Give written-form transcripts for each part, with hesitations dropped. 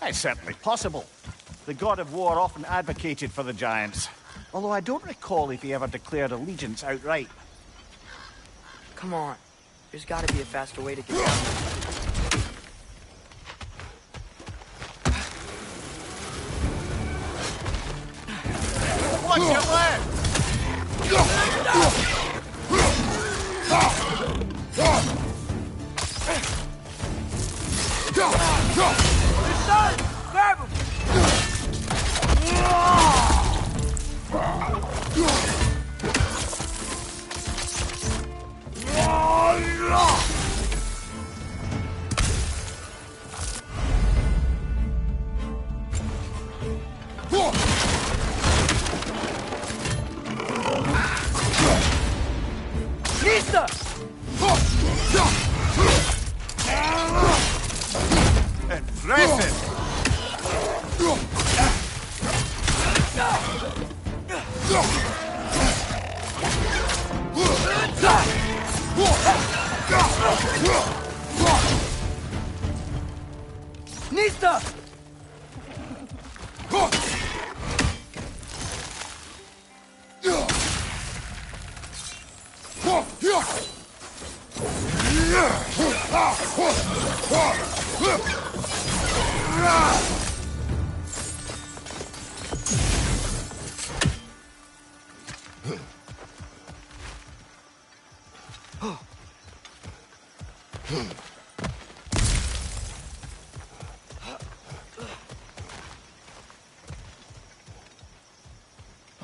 It's certainly possible. The god of war often advocated for the giants, although I don't recall if he ever declared allegiance outright. Come on. There's gotta be a faster way to get down there. Watch your left! His son! Grab him! Nista! Impressive! Nista!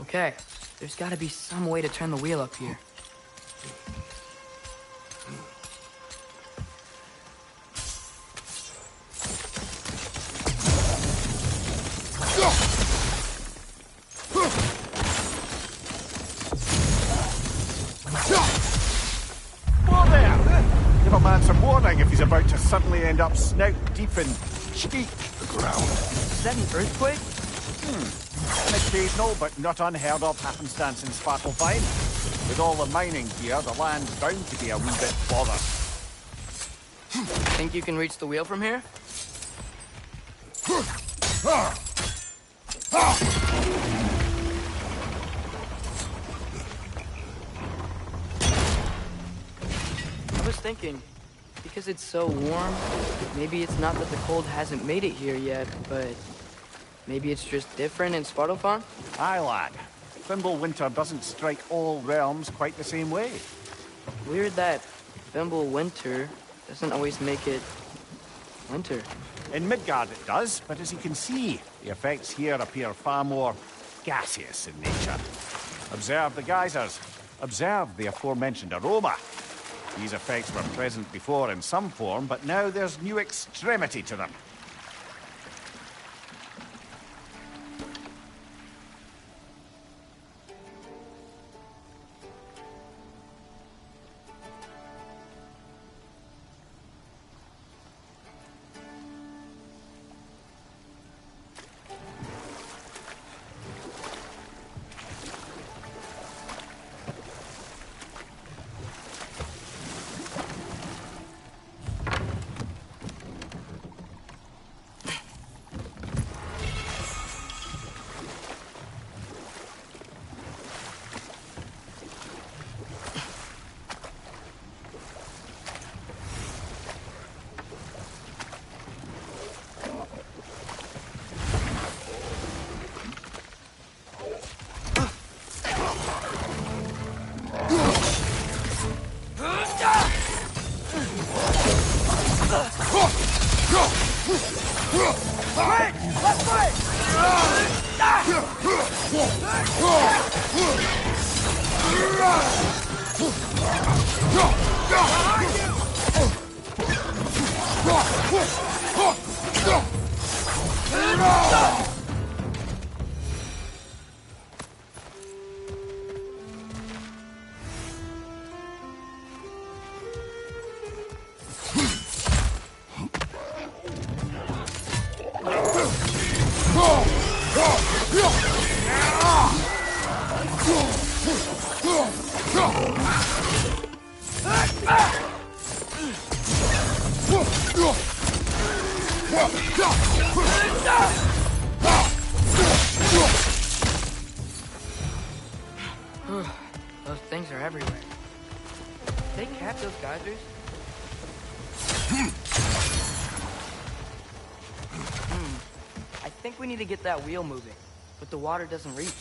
Okay, there's gotta be some way to turn the wheel up here. Whoa there! Give a man some warning if he's about to suddenly end up snout deep in cheek. The ground. Is that an earthquake? An occasional but not unheard of happenstance in Svartalfheim. With all the mining here, the land's bound to be a wee bit bothered. Think you can reach the wheel from here? I was thinking, because it's so warm, maybe it's not that the cold hasn't made it here yet, but maybe it's just different in Svartalfheim? Aye, lad. Fimbulwinter doesn't strike all realms quite the same way. Weird that Fimbulwinter doesn't always make it winter. In Midgard it does, but as you can see, the effects here appear far more gaseous in nature. Observe the geysers. Observe the aforementioned aroma. These effects were present before in some form, but now there's new extremity to them. Those things are everywhere. Did they cap those geysers? I think we need to get that wheel moving, but the water doesn't reach.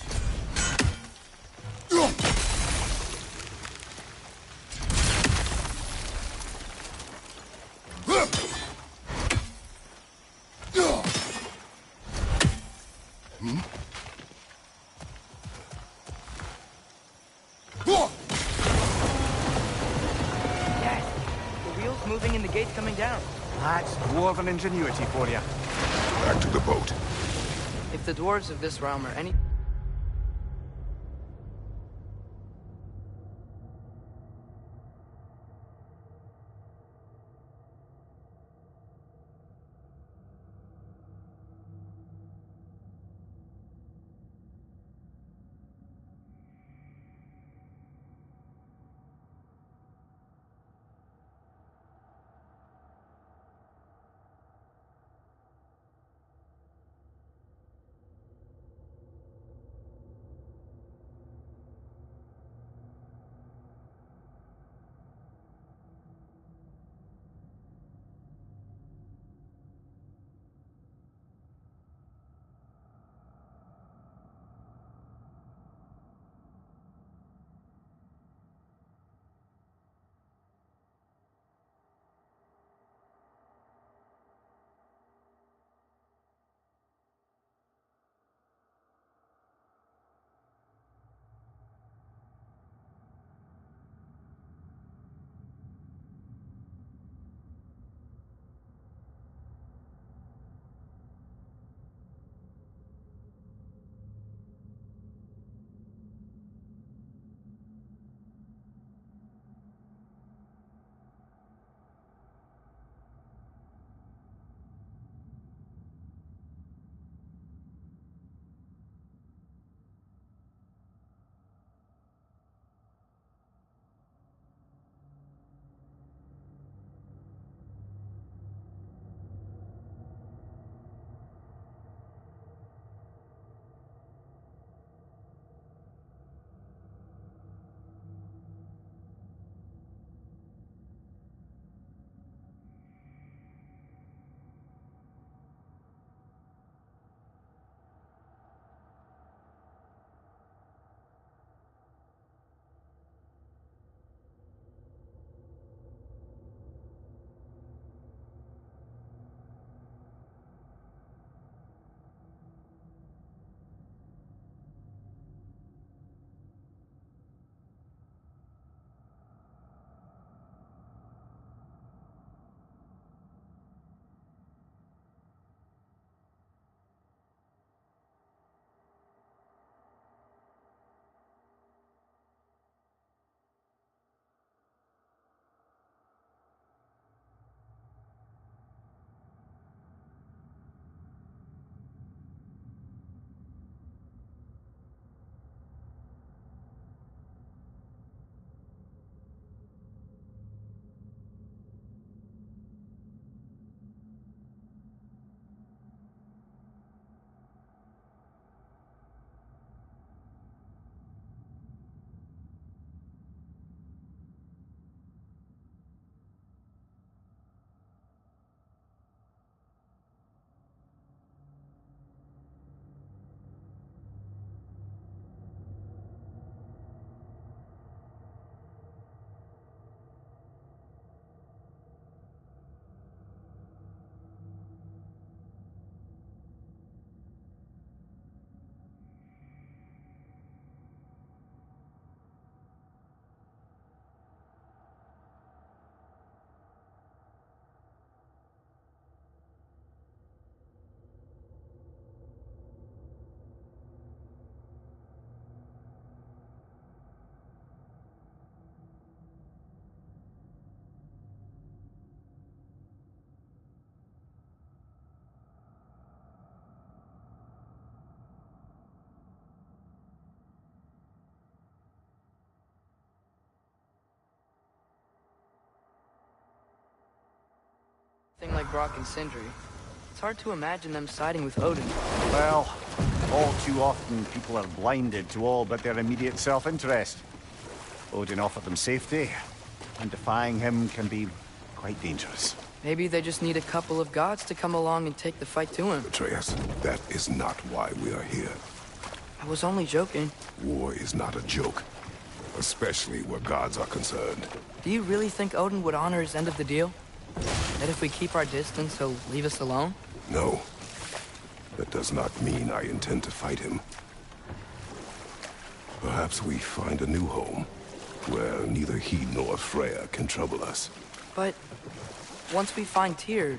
Yes, the wheel's moving and the gate's coming down. That's dwarven ingenuity for you. Back to the boat. If the dwarves of this realm are any... Thing like Brock and Sindri. hard to imagine them siding with Odin. Well, all too often people are blinded to all but their immediate self-interest. Odin offered them safety, and defying him can be quite dangerous. Maybe they just need a couple of gods to come along and take the fight to him. Atreus, that is not why we are here. I was only joking. War is not a joke, especially where gods are concerned. Do you really think Odin would honor his end of the deal? That if we keep our distance, he'll leave us alone? No. That does not mean I intend to fight him. Perhaps we find a new home, where neither he nor Freya can trouble us. But once we find Tyr,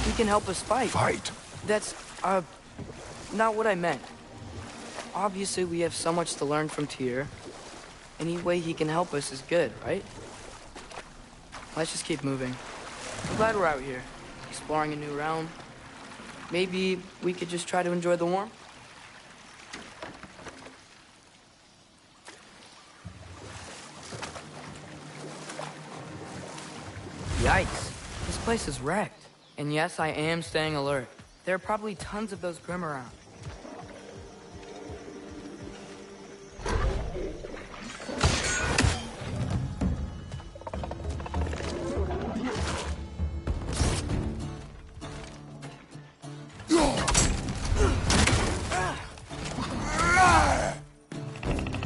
he can help us fight. Fight? That's, not what I meant. Obviously, we have so much to learn from Tyr. Any way he can help us is good, right? Let's just keep moving. I'm glad we're out here, exploring a new realm. Maybe we could just try to enjoy the warmth? Yikes. This place is wrecked. And yes, I am staying alert. There are probably tons of those Grim around.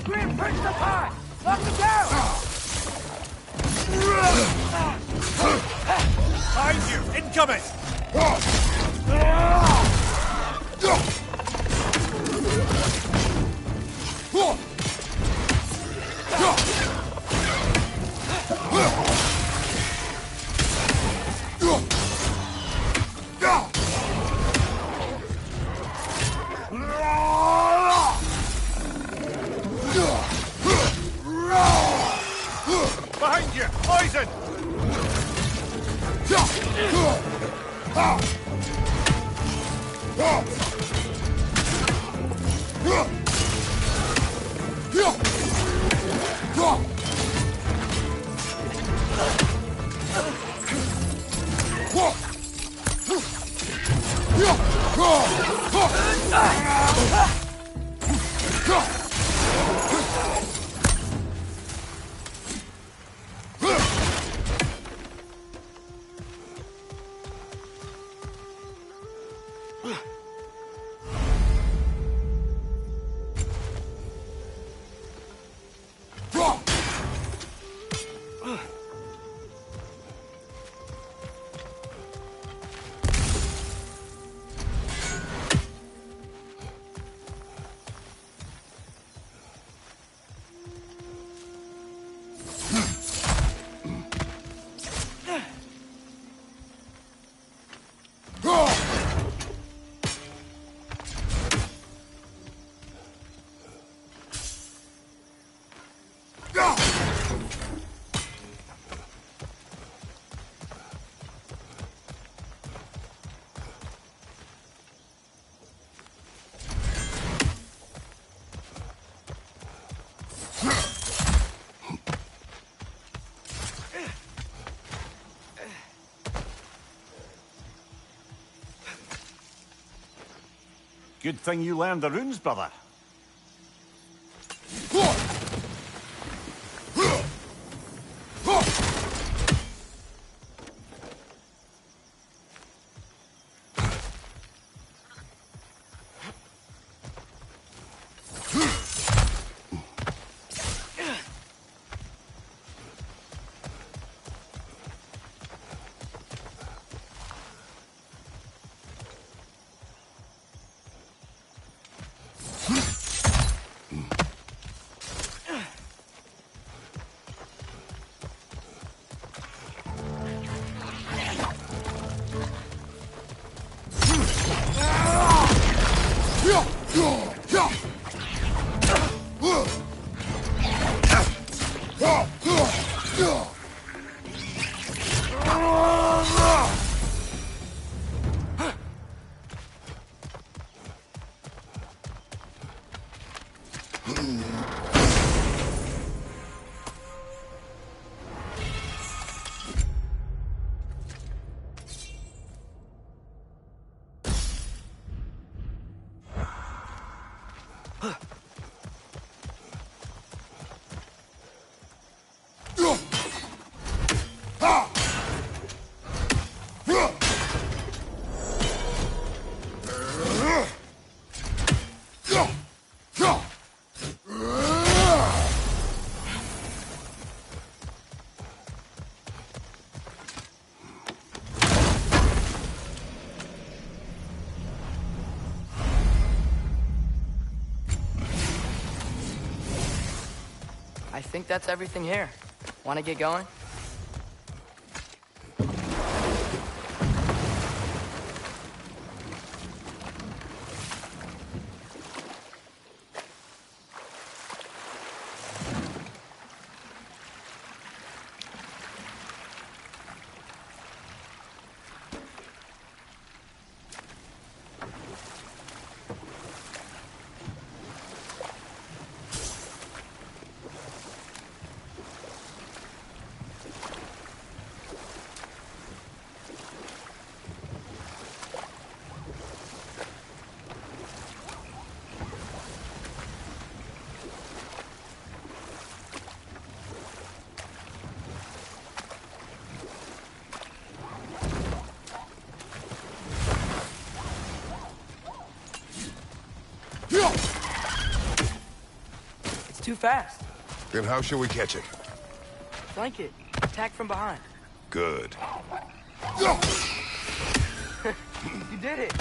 Grim, perch the pot! Lock him down! Behind you! Incoming! Behind you! Poison! Good thing you learned the runes, brother. I think that's everything here. Want to get going? It's too fast. Then how shall we catch it? Flank it. Attack from behind. Good. You did it.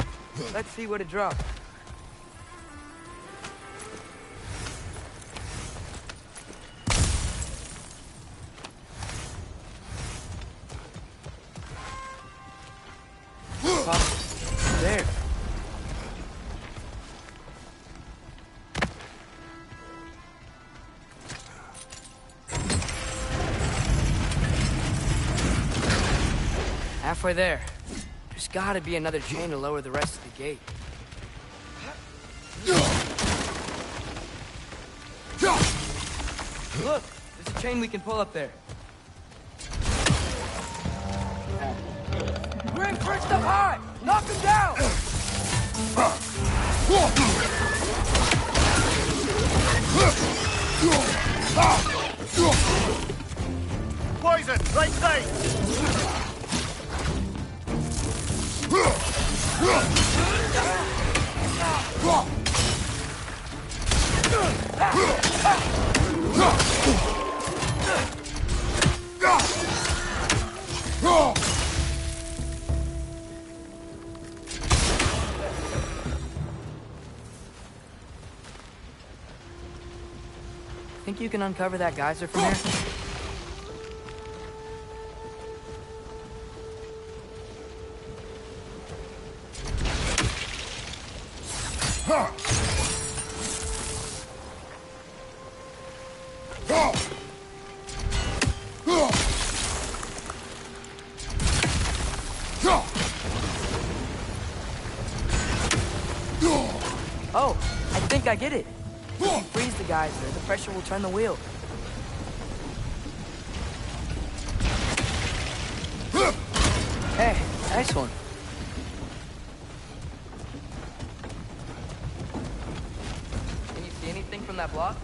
Let's see what it dropped. Oh, there. Halfway there. There's gotta be another chain to lower the rest of the gate. Look! There's a chain we can pull up there. Grim, perched up high! Knock him down! Poison, right side! Think you can uncover that geyser from here? Oh, I think I get it. If you freeze the geyser, the pressure will turn the wheel. Hey, nice one. Can you see anything from that block?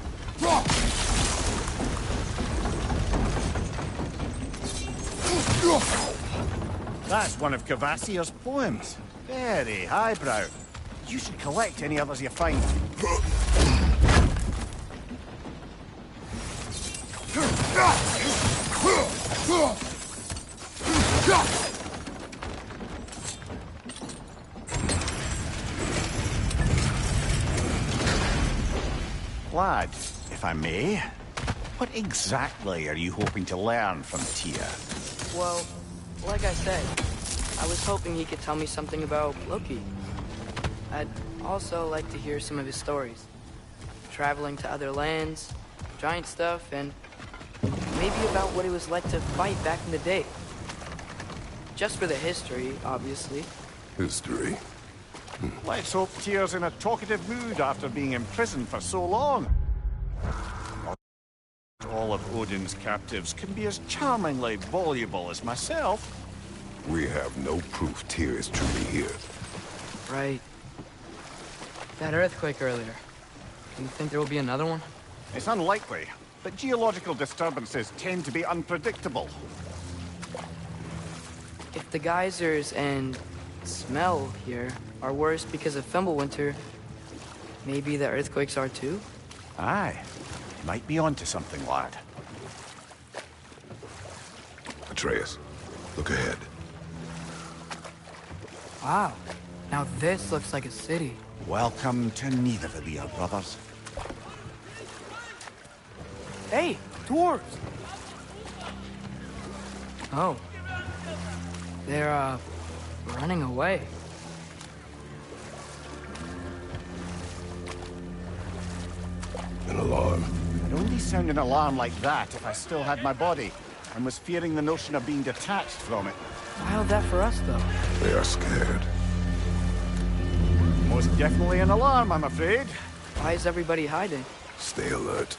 That's one of Cavassier's poems. Very highbrow. You should collect any others you find. Lad, if I may, what exactly are you hoping to learn from Tyr? Well, like I said, I was hoping he could tell me something about Loki. I'd also like to hear some of his stories. Traveling to other lands, giant stuff, and maybe about what it was like to fight back in the day. Just for the history, obviously. History. Let's hope Tyr's in a talkative mood after being imprisoned for so long. Not all of Odin's captives can be as charmingly voluble as myself. We have no proof Tyr is truly here. Right. That earthquake earlier. You think there will be another one? It's unlikely, but geological disturbances tend to be unpredictable. If the geysers and smell here are worse because of Fimbulwinter, maybe the earthquakes are too? Aye. You might be onto something, lad. Atreus, look ahead. Wow. Now this looks like a city. Welcome to Nidavellir, brothers. Hey, dwarves! Oh. They're, running away. An alarm. I'd only sound an alarm like that if I still had my body, and was fearing the notion of being detached from it. Wild that for us, though. They are scared. Most definitely an alarm, I'm afraid. Why is everybody hiding? Stay alert.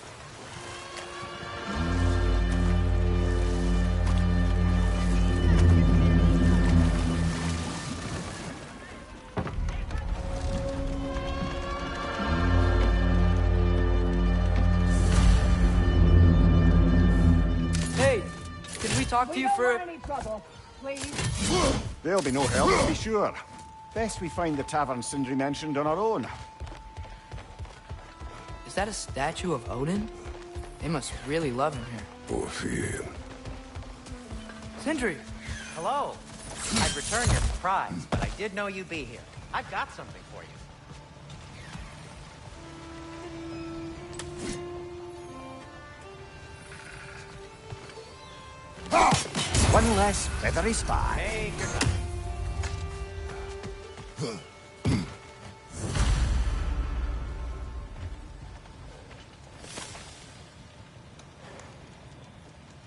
Hey, could we talk to you for... any trouble, please. There'll be no help, be sure. Best we find the tavern Sindri mentioned on our own. Is that a statue of Odin? They must really love him here. Orphean. Sindri! Hello. I'd return your surprise, but I did know you'd be here. I've got something for you. One less feathery spy. Take your time.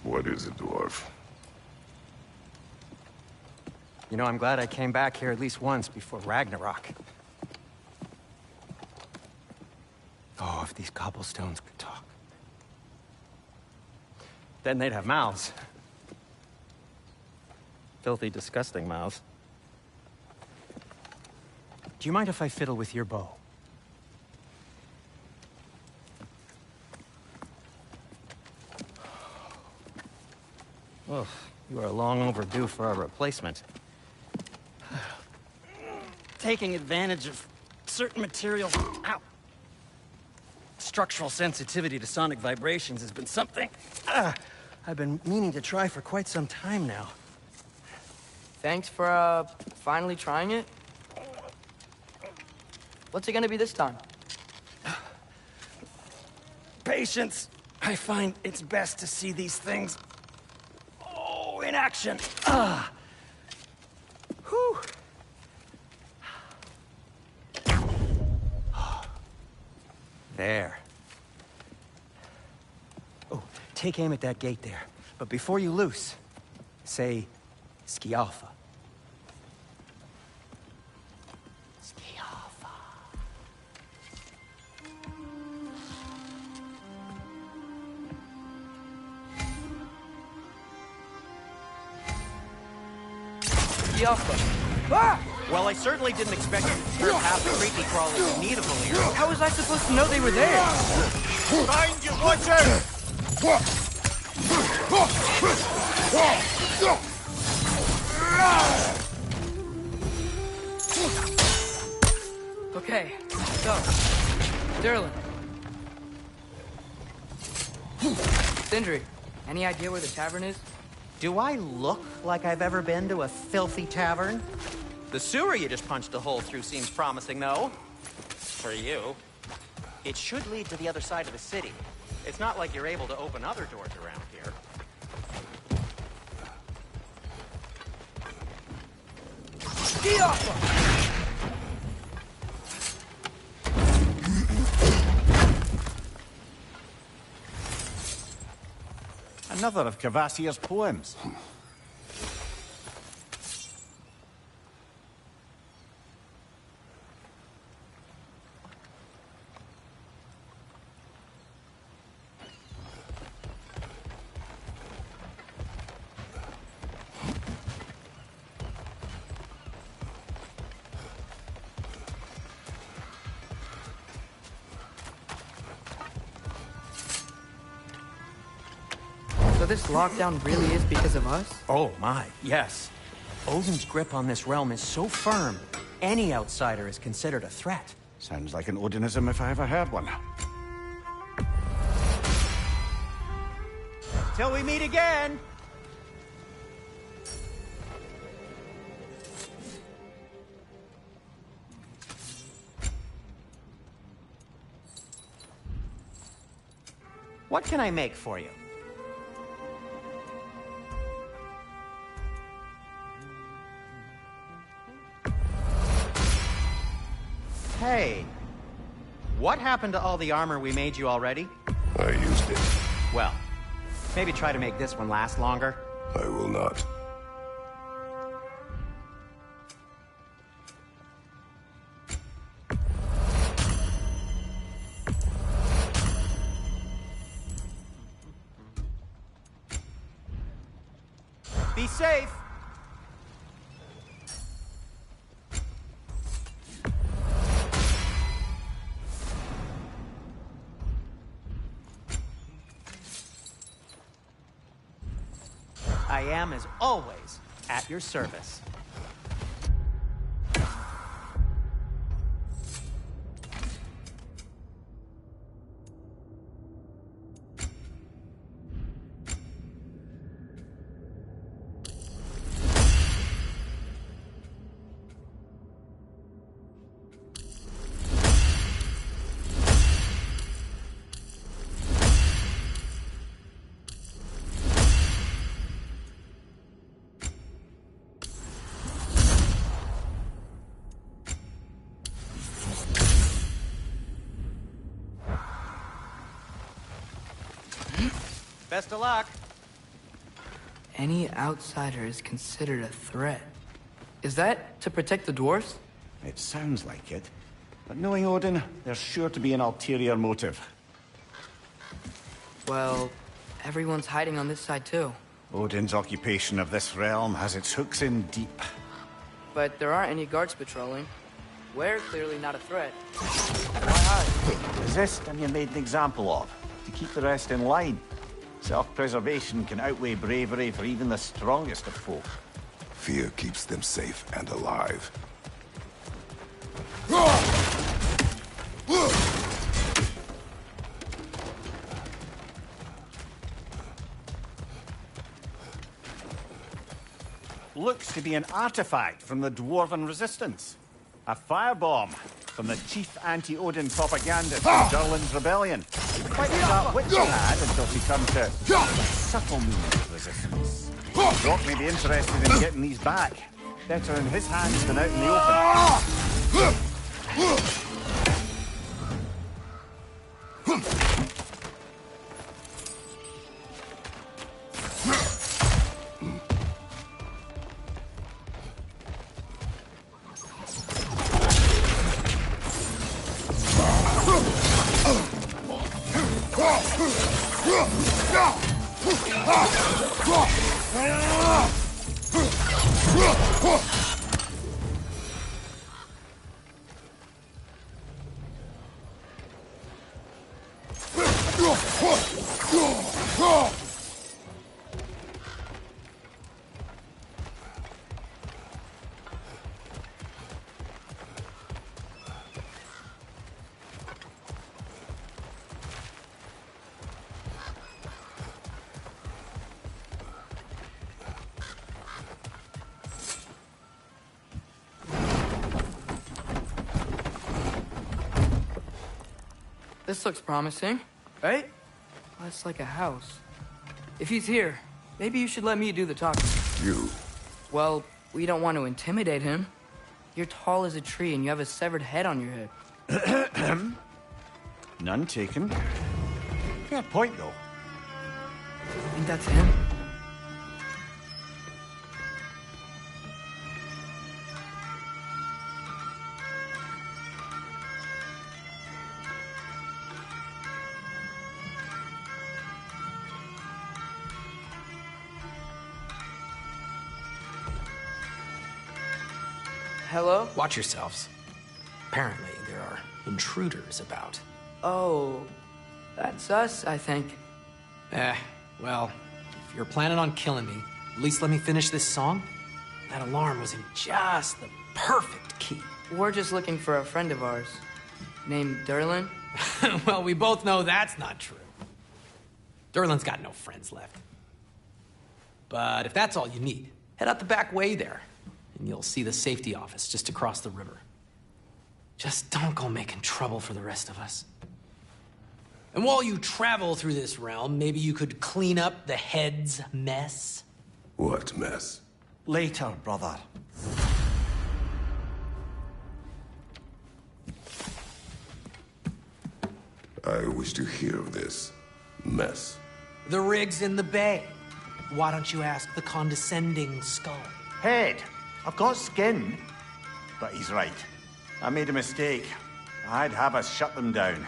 What is it, dwarf? You know, I'm glad I came back here at least once before Ragnarok. Oh, if these cobblestones could talk. Then they'd have mouths. Filthy, disgusting mouths. Do you mind if I fiddle with your bow? Oh, you are long overdue for a replacement. Taking advantage of certain materials. Ow! Structural sensitivity to sonic vibrations has been something I've been meaning to try for quite some time now. Thanks for, finally trying it. What's it gonna be this time? Patience. I find it's best to see these things, in action. Whew. There. Oh, take aim at that gate there. But before you loose, say, Skialfa. Skialfa. Yalfa. Ah! Well, I certainly didn't expect you to turn half the creepy crawlers in need of a leader. How was I supposed to know they were there? Behind you, watch out! Okay, so, Durlin. Sindri, any idea where the tavern is? Do I look like I've ever been to a filthy tavern? The sewer you just punched a hole through seems promising, though. For you. It should lead to the other side of the city. It's not like you're able to open other doors around here. Another of Kvasir's poems. So this lockdown really is because of us? Oh my, yes. Odin's grip on this realm is so firm, any outsider is considered a threat. Sounds like an Odinism if I ever heard one. Till we meet again! What can I make for you? Hey, what happened to all the armor we made you already? I used it. Well, maybe try to make this one last longer. I will not. Be safe! I am, as always, at your service. Best of luck. Any outsider is considered a threat. Is that to protect the dwarves? It sounds like it. But knowing Odin, there's sure to be an ulterior motive. Well, everyone's hiding on this side too. Odin's occupation of this realm has its hooks in deep. But there aren't any guards patrolling. We're clearly not a threat. Why hide? Resist and you're made an example of, to keep the rest in line. Self-preservation can outweigh bravery for even the strongest of folk. Fear keeps them safe and alive. Looks to be an artifact from the Dwarven Resistance. A firebomb from the chief anti-Odin propagandist of Durlin's rebellion. Quite a sharp wit she had until she turned to subtle means of resistance. Brock may be interested in getting these back. Better in his hands than out in the open. This looks promising, right? That's like a house. If he's here, maybe you should let me do the talking. You? Well, we don't want to intimidate him. You're tall as a tree and you have a severed head on your head. None taken. Fair point, though. I think that's him. Hello? Watch yourselves. Apparently, there are intruders about. Oh, that's us, I think. Well, if you're planning on killing me, at least let me finish this song. That alarm was in just the perfect key. We're just looking for a friend of ours named Durlin. Well, we both know that's not true. Durlin's got no friends left. But if that's all you need, head out the back way there, and you'll see the safety office just across the river. Just don't go making trouble for the rest of us. And while you travel through this realm, maybe you could clean up the head's mess? What mess? Later, brother. I wish to hear of this mess. The rig's in the bay. Why don't you ask the condescending skull? Head, I've got skin. But he's right. I made a mistake. I'd have us shut them down.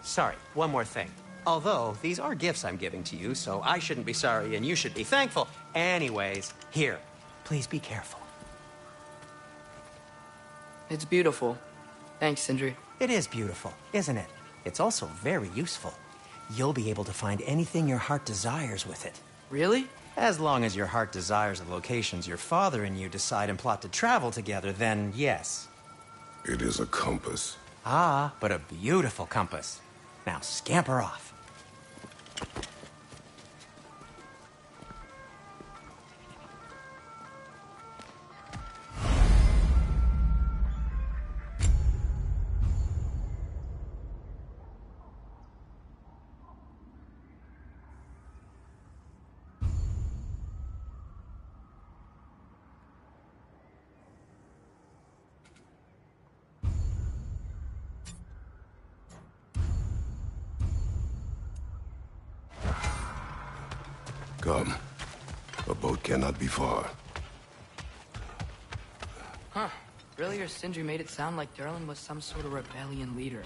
Sorry, one more thing. Although, these are gifts I'm giving to you, so I shouldn't be sorry and you should be thankful. Anyways, here, please be careful. It's beautiful. Thanks, Sindri. It is beautiful, isn't it? It's also very useful. You'll be able to find anything your heart desires with it. Really? As long as your heart desires the locations your father and you decide and plot to travel together, then yes. It is a compass. Ah, but a beautiful compass. Now scamper off. Come. A boat cannot be far. Huh. Earlier, Sindri made it sound like Durlin was some sort of rebellion leader.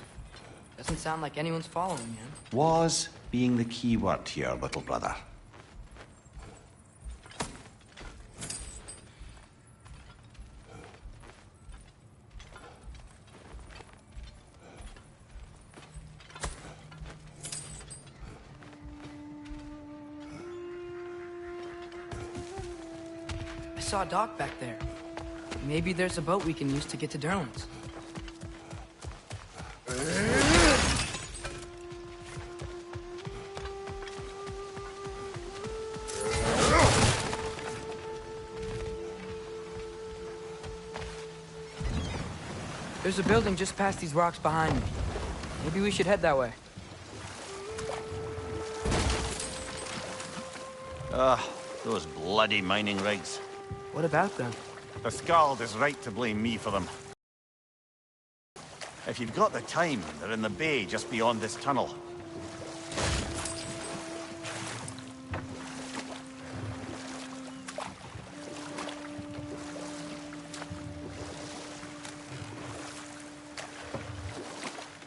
Doesn't sound like anyone's following him. Was being the key word here, little brother. I saw a dock back there. Maybe there's a boat we can use to get to Durlin's. There's a building just past these rocks behind me. Maybe we should head that way. Those bloody mining rigs. What about them? The Skald is right to blame me for them. If you've got the time, they're in the bay just beyond this tunnel.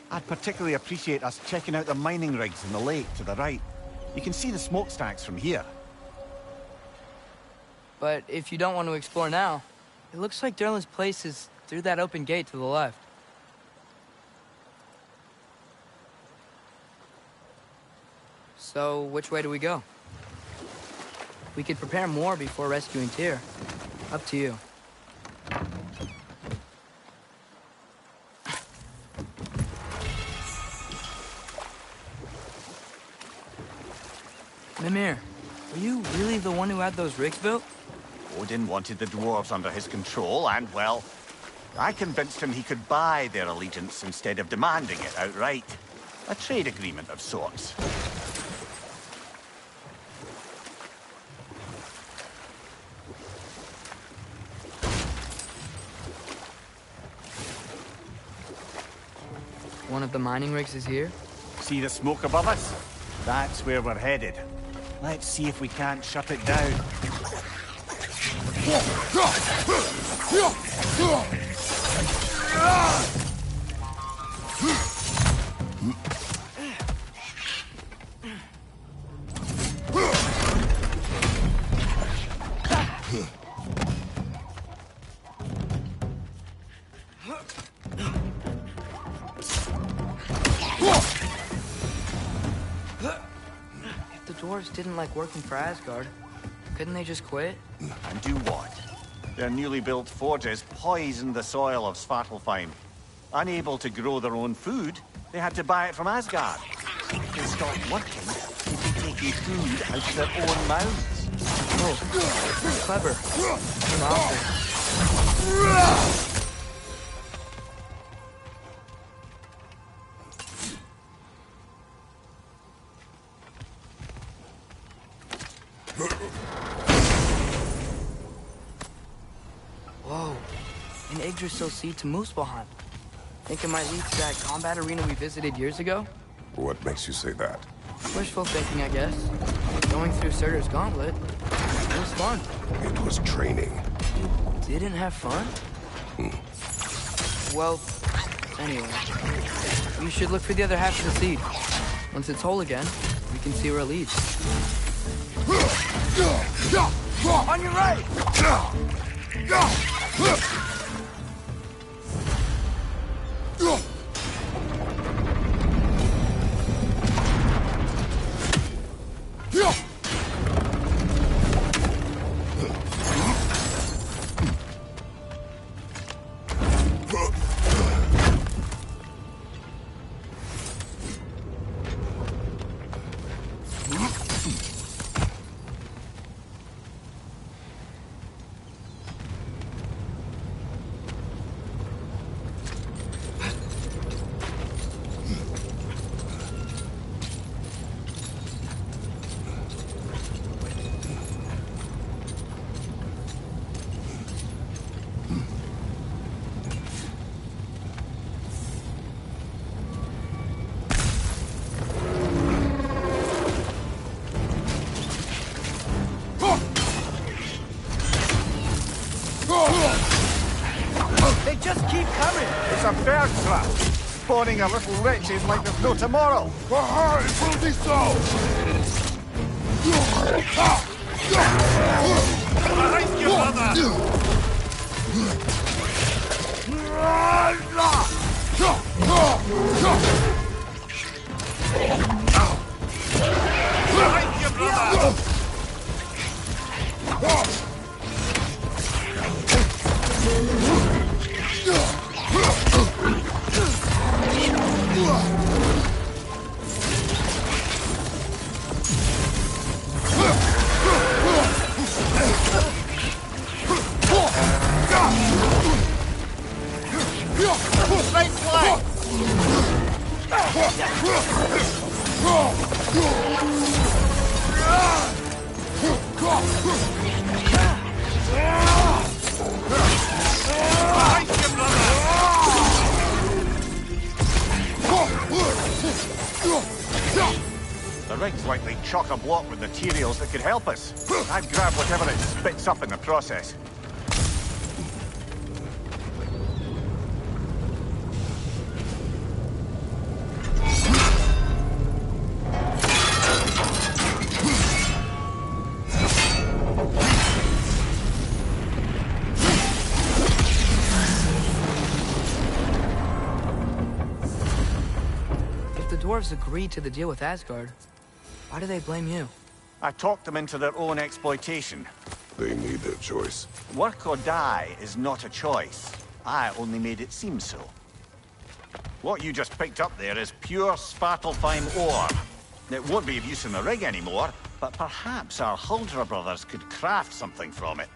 I'd particularly appreciate us checking out the mining rigs in the lake to the right. You can see the smokestacks from here. But if you don't want to explore now, it looks like Durlin's place is through that open gate to the left. So, which way do we go? We could prepare more before rescuing Tyr. Up to you. Mimir, are you really the one who had those rigs built? Odin wanted the dwarves under his control, and, well, I convinced him he could buy their allegiance instead of demanding it outright. A trade agreement of sorts. One of the mining rigs is here? See the smoke above us? That's where we're headed. Let's see if we can't shut it down. If the dwarves didn't like working for Asgard, couldn't they just quit? And do what? Their newly built forges poisoned the soil of Svartalfheim. Unable to grow their own food, they had to buy it from Asgard. If they stopped working, they'd be taking food out of their own mouths. Oh, that's clever. Awful. Whoa, an Yggdrasil seed to Muspelheim. Think it might lead to that combat arena we visited years ago? What makes you say that? Wishful thinking, I guess. Going through Surtur's gauntlet, it was fun. It was training. Didn't have fun? Well, anyway. We should look for the other half of the seed. Once it's whole again, we can see where it leads. On your right! They just keep coming! It's a bear trap! Spawning a little wretches like there's no tomorrow! It will be so! Behind you, brother! Behind you, brother! Nice flag! The rig's likely chock-a-block with materials that could help us. I'd grab whatever it spits up in the process. Dwarves agreed to the deal with Asgard. Why do they blame you? I talked them into their own exploitation. They made their choice. Work or die is not a choice. I only made it seem so. What you just picked up there is pure Svartalfheim ore. It won't be of use in the rig anymore, but perhaps our Huldra brothers could craft something from it.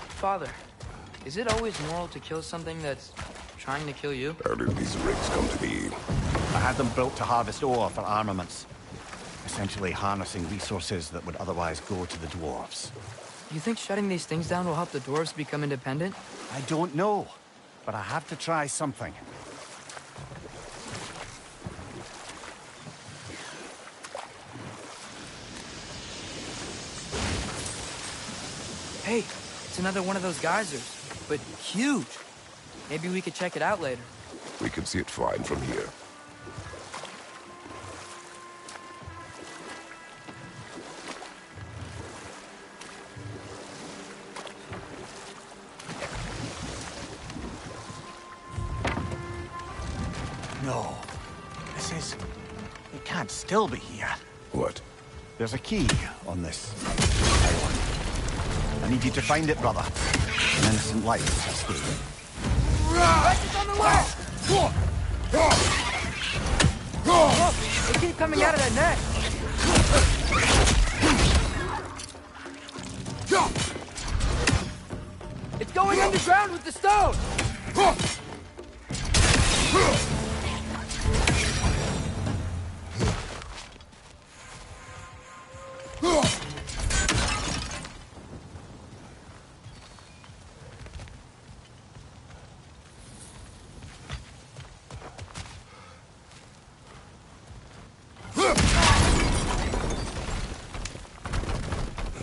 Father, is it always moral to kill something that's trying to kill you? How did these rigs come to be? I had them built to harvest ore for armaments, essentially harnessing resources that would otherwise go to the dwarves. You think shutting these things down will help the dwarves become independent? I don't know, but I have to try something. Hey, it's another one of those geysers, but huge. Maybe we could check it out later. We can see it fine from here. No. It can't still be here. What? There's a key on this island. I need you to find it, brother. An innocent life at stake. It's on the left! Look, they keep coming out of that net. It's going underground with the stone!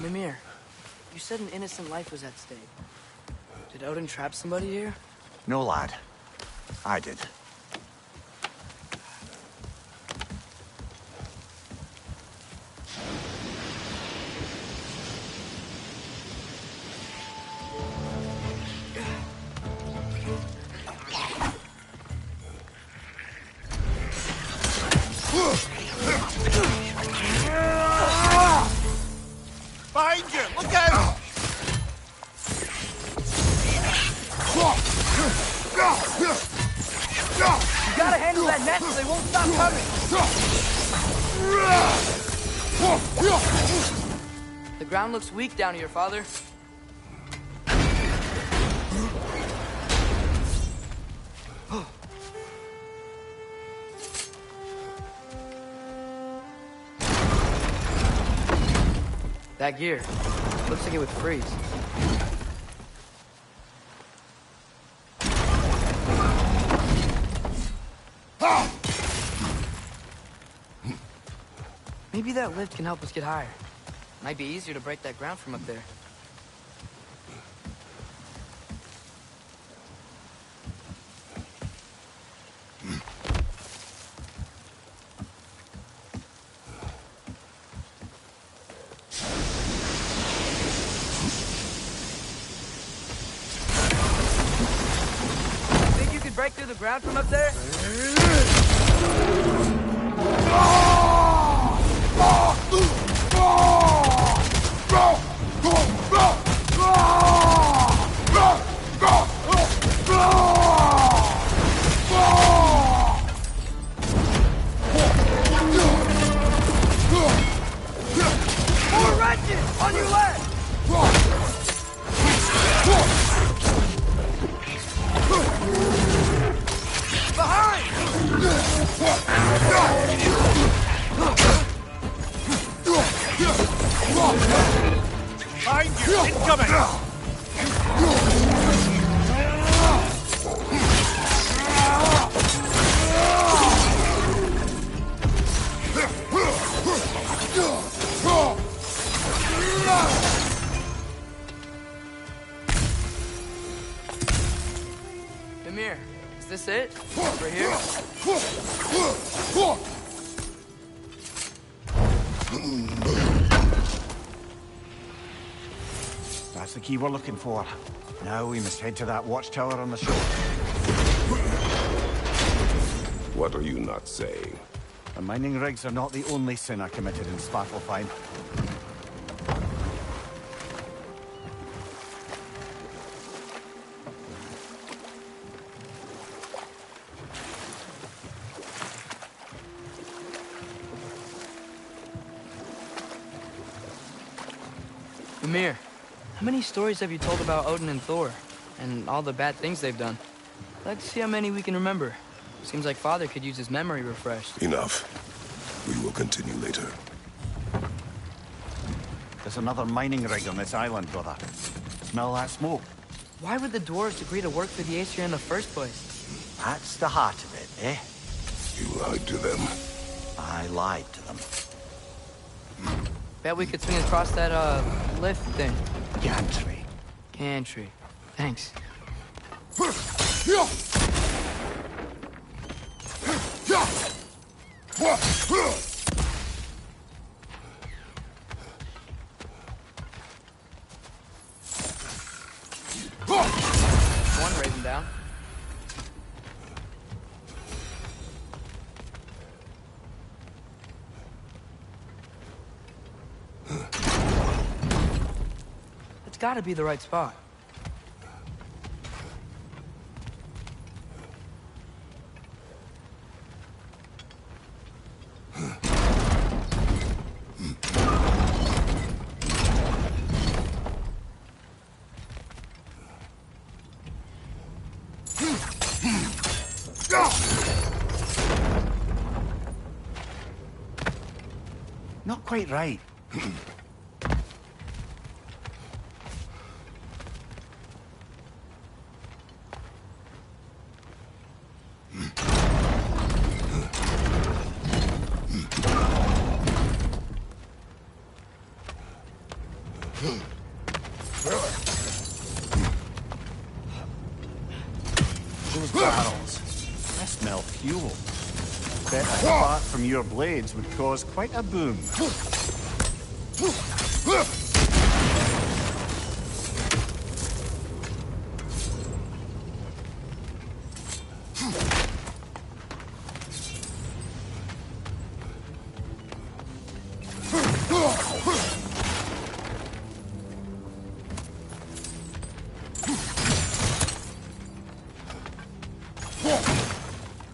Mimir, you said an innocent life was at stake. Did Odin trap somebody here? No, lad. I did. Behind you! Look out! You gotta handle that net so they won't stop coming! The ground looks weak down here, Father. That gear. Looks like it would freeze. Maybe that lift can help us get higher. Might be easier to break that ground from up there. Think you could break through the ground from up there? More wrenches! On your left! Behind! Behind you! Incoming! Mimir, is this it? Over here? That's the key we're looking for. Now we must head to that watchtower on the shore. What are you not saying? The mining rigs are not the only sin I committed in Svartalfheim. Mimir, how many stories have you told about Odin and Thor? And all the bad things they've done? Let's see how many we can remember. Seems like Father could use his memory refreshed. Enough. We will continue later. There's another mining rig on this island, brother. Smell that smoke? Why would the dwarves agree to work for the Aesir in the first place? That's the heart of it, eh? You lied to them. I lied to them. Bet we could swing across that, lift thing. Gantry. Gantry. Thanks. One raising down. It's gotta be the right spot. Not quite right. Those barrels. They smell fuel. Bet a spark from your blades would cause quite a boom.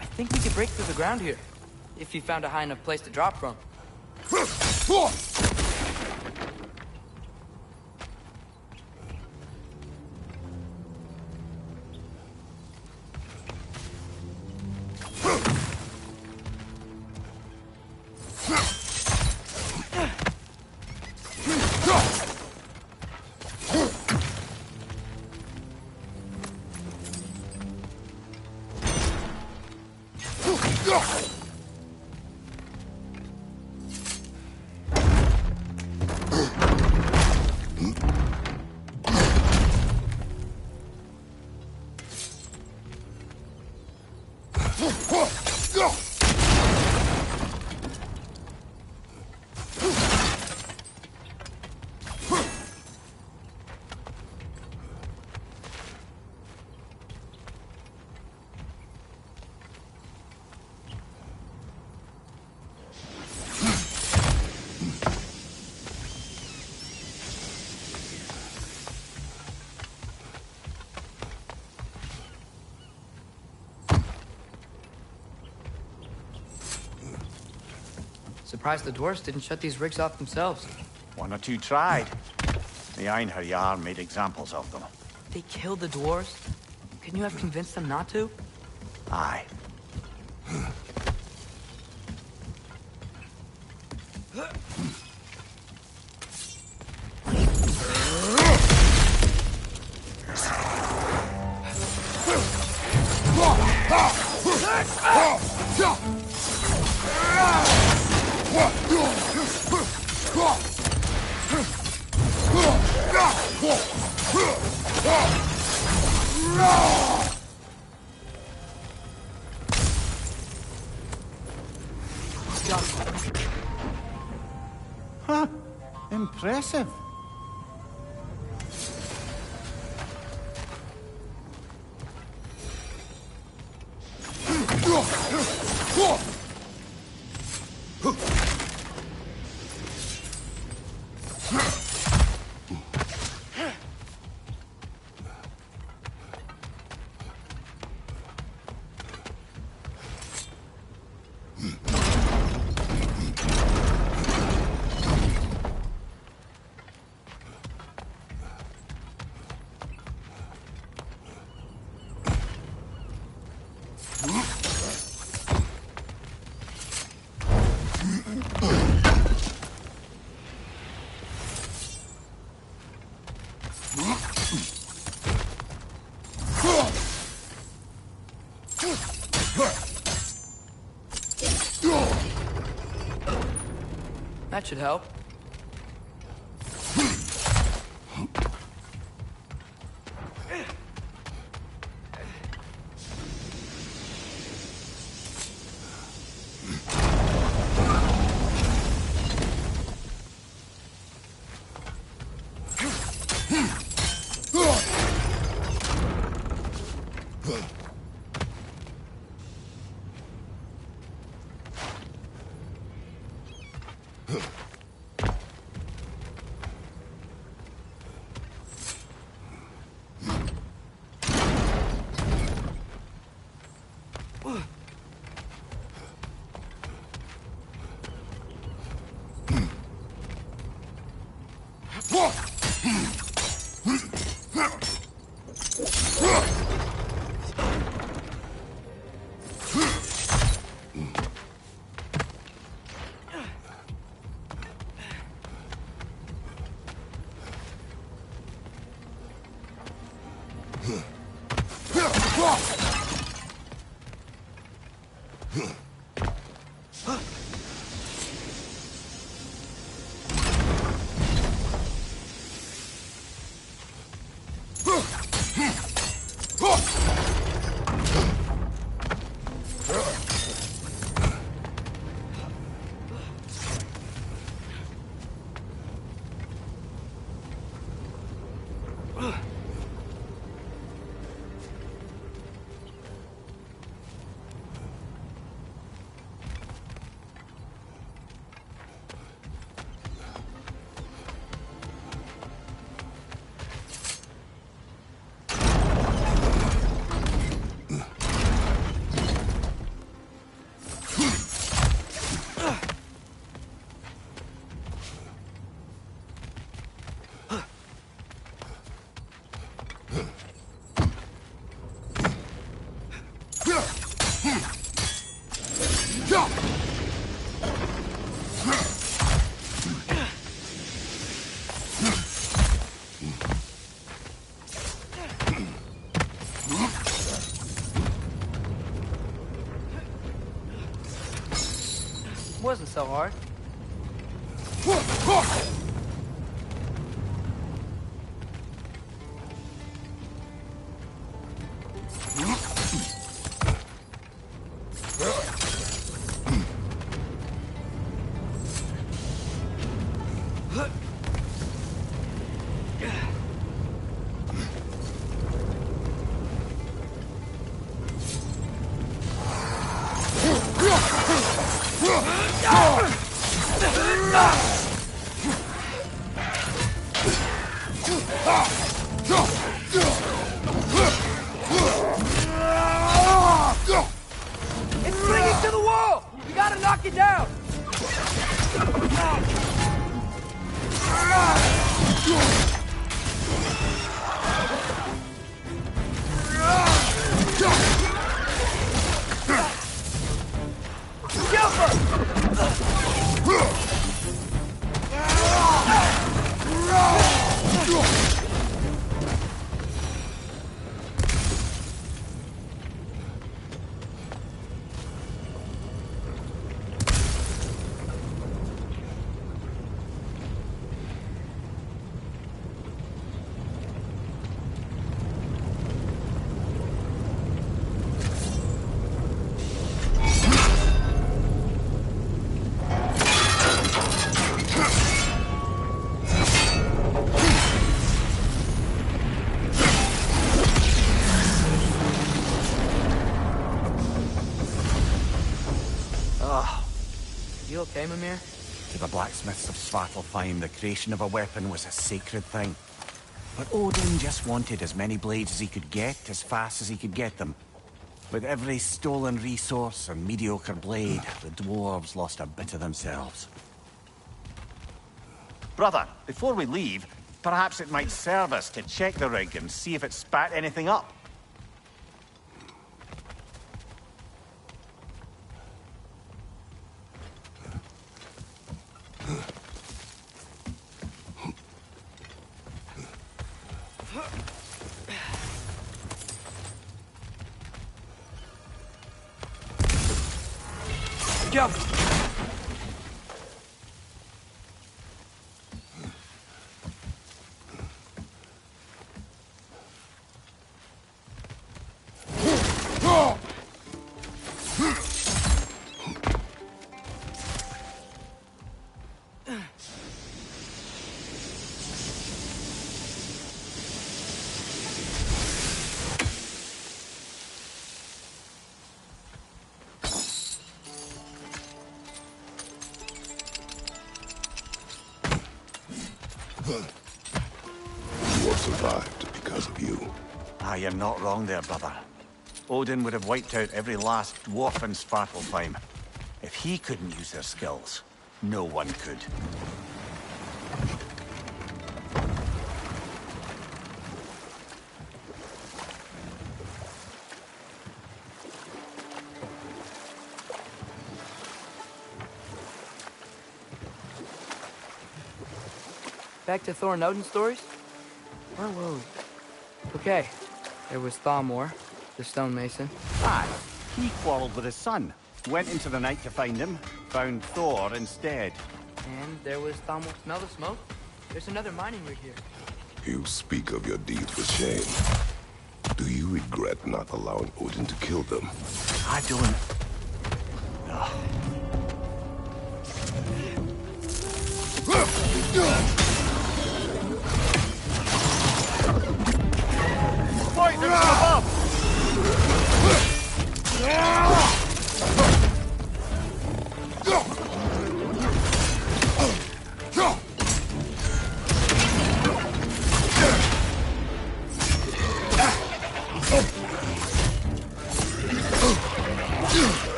I think we could break through the ground here, if you found a high enough place to drop from. Surprised the dwarves didn't shut these rigs off themselves. One or two tried. The Einherjar made examples of them. They killed the dwarves? Couldn't you have convinced them not to? Aye. Huh. Impressive. should help. Wasn't so hard. It's clinging to the wall! We gotta knock it down! You okay, Mimir? To the blacksmiths of Svartalfheim, the creation of a weapon was a sacred thing. But Odin just wanted as many blades as he could get, as fast as he could get them. With every stolen resource and mediocre blade, the dwarves lost a bit of themselves. Brother, before we leave, perhaps it might serve us to check the rig and see if it spat anything up. You have survived because of you. Ah, you're not wrong there, brother. Odin would have wiped out every last dwarf in Svartalfheim. If he couldn't use their skills, no one could. Back to Thor and Odin stories? Where were we? Okay, there was Thalmor, the stonemason. Aye, he quarreled with his son. Went into the night to find him, found Thor instead. And there was Thalmor. Smell the smoke? There's another mining rig here. You speak of your deeds with shame. Do you regret not allowing Odin to kill them? I don't... Poison from above!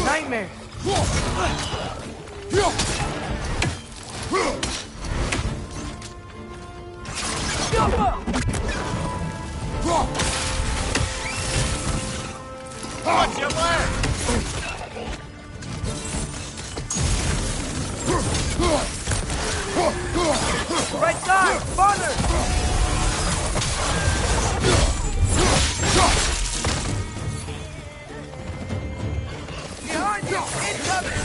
Nightmare! Watch your left! Right side! Farther! Behind you! Incoming!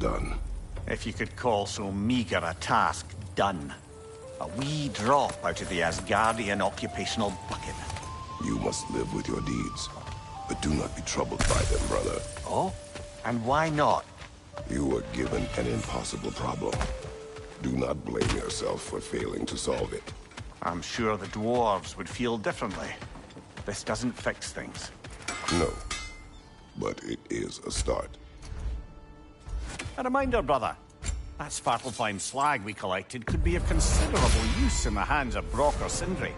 done. If you could call so meager a task done. A wee drop out of the Asgardian occupational bucket. You must live with your deeds, but do not be troubled by them, brother. Oh? And why not? You were given an impossible problem. Do not blame yourself for failing to solve it. I'm sure the dwarves would feel differently. This doesn't fix things. No, but it is a start. A reminder, brother. That Svartalfheim slag we collected could be of considerable use in the hands of Brock or Sindri.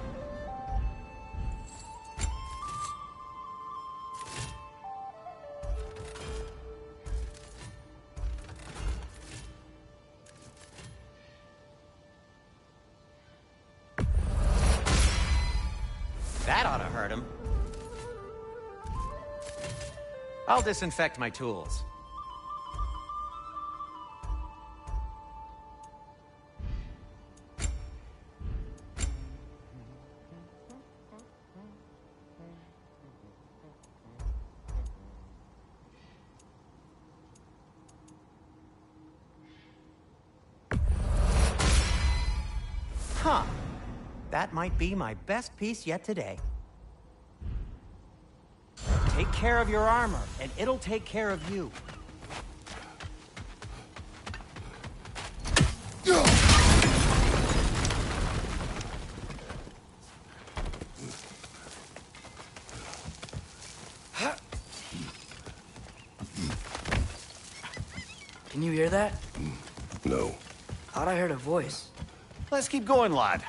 That ought to hurt him. I'll disinfect my tools. Huh. That might be my best piece yet today. Take care of your armor, and it'll take care of you. Can you hear that? No. Thought I heard a voice. Let's keep going, lad.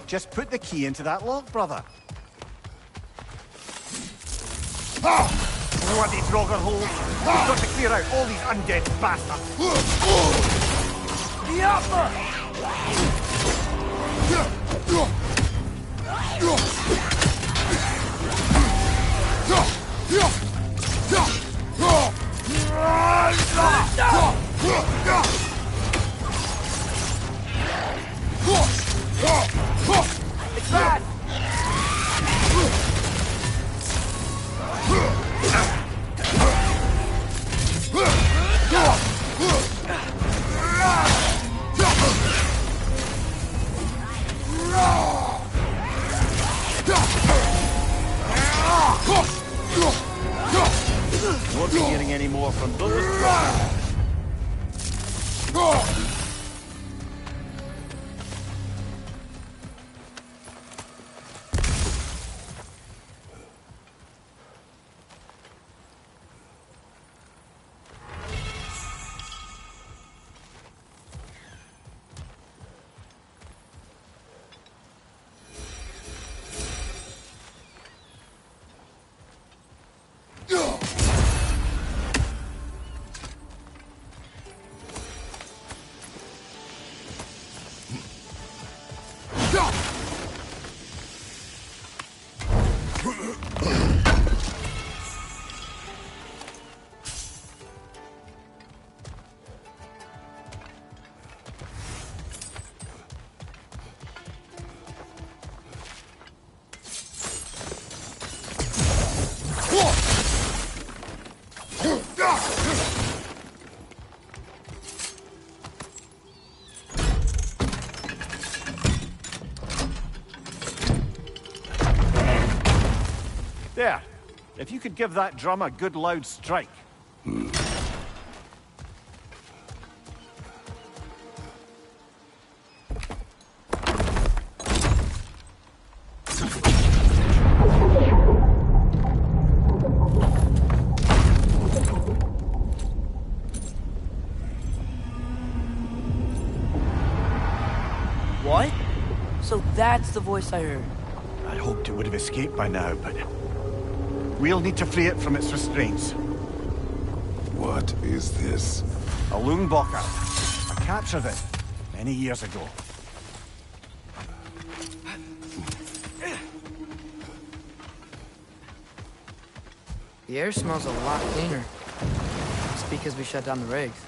Just put the key into that lock, brother. Bloody Draugr hole. We've got to clear out all these undead bastards. It's bad! Won't be getting any more from those guys. There. If you could give that drum a good loud strike. What? So that's the voice I heard. I'd hoped it would have escaped by now, but we'll need to free it from its restraints. What is this? A Lungbocker. I captured it many years ago. The air smells a lot cleaner. It's because we shut down the rigs.